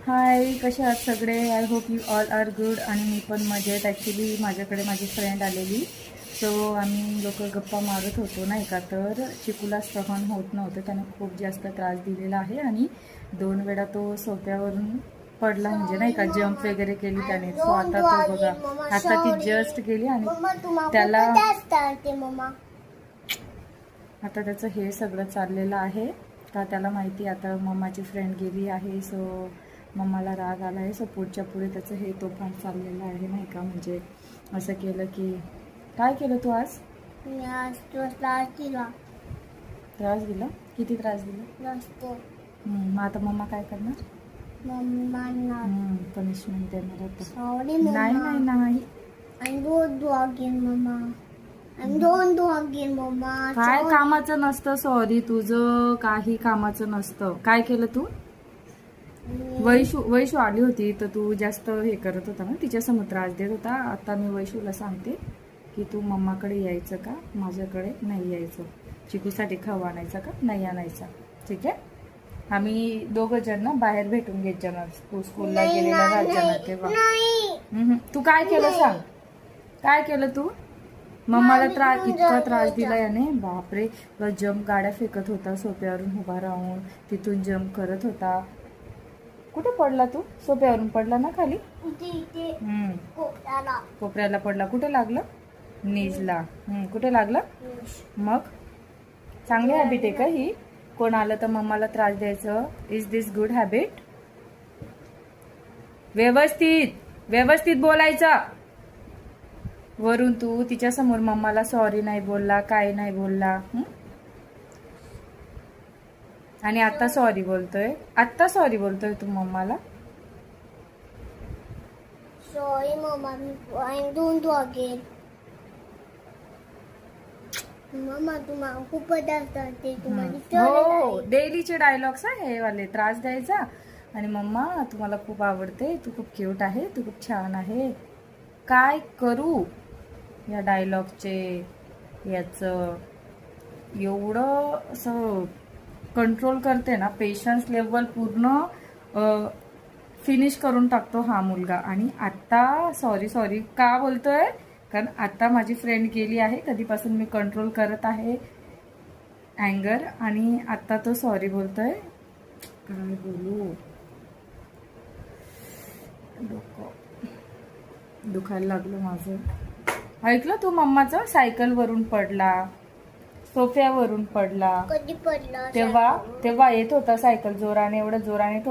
हाय, कसे आहात सगळे? I hope you all are good. आणि मी पण मजेत. ॲक्च्युली माझ्याकडे माझी फ्रेंड आलेली, सो आम्ही लोक गप्पा मारत होतो नाही का. तर चिकूला सहन होत नव्हतं, त्याने खूप जास्त त्रास दिलेला आहे आणि 2 वेळा तो सोफ्यावरून पडला, म्हणजे नाही का, जंप वगैरे केली त्याने. सो आता तो बघा, आता ती जस्ट गेली आणि त्याला आता त्याचं हे सगळं चाललेलं आहे का त्याला माहिती आता मम्माची फ्रेंड गेली आहे, सो मम्माला राग आला आहे. सो पुढच्या पुढे त्याचं हे तोफान चाललेलं आहे नाही का. म्हणजे असं केलं की काय केलं तू आज? त्रास दिला? किती त्रास दिला? मग आता मम्मा काय करणार? पनिशमेंट देणार आता. नाही नाही नाही, काय कामाचं नसतं. सॉरी, तुझं काही कामाचं नसतं. काय केलं तू? वैशू आली होती तर तू जास्त हे करत होता ना, तिच्यासमोर त्रास देत होता. आता मी वैशूला सांगते की तू मम्माकडे यायचं का, माझ्याकडे नाही यायचं. चिकूसाठी खाऊ आणायचा का नाही आणायचा? ठीक आहे, आम्ही दोघं जण ना बाहेर भेटून घेत जाणार. तू स्कूलला गेलेला राहताना तेव्हा. तू काय केलं सांग, काय केलं तू? मम्माला इतका त्रास दिला याने, बापरे. जम्प गाड्या फेकत होता, सोप्यावरून उभा राहून तिथून जम्प करत होता. कुठे पडला तू? सोप्यावरून पडला ना खाली? कोपऱ्याला पडला. कुठे लागलं? नीजला. कुठे लागलं? मग चांगली हॅबिट आहे का ही? कोण आलं तर मम्माला त्रास द्यायचं? Is this good habit? व्यवस्थित बोलायचं. वरून तू तिच्या समोर मम्माला सॉरी नाही बोलला, काय नाही बोलला. आणि आता सॉरी बोलतोय, तू मम्माला. सॉरी मम्मा, I don't do again. मम्मा तुम्हाला खूपच असते तुम्हाला. हो, डेलीचे डायलॉग्स आहे वाले, त्रास द्यायचा. आणि मम्मा तुम्हाला खूप आवडते, तू खूप क्यूट आहे, तू खूप छान आहे. काय करू या डायलॉगचे? याचं एवढं असं कंट्रोल करते ना, पेशन्स लेवल पूर्ण फिनिश करून टाकतो हा मुलगा. आणि आता सॉरी का बोलतोय? कारण आता माझी फ्रेंड गेली आहे, कधीपासून मी कंट्रोल करत आहे अँगर, आणि आता तो सॉरी बोलतोय. काय बोलू, डोकं दुखायला लागलं माझं. ऐकलं तू मम्माचं? सायकल वरून पडला, सोफ्यावरून पडला. कधी पडला? तेव्हा येत होता सायकल जोराने, एवढं जोराने तो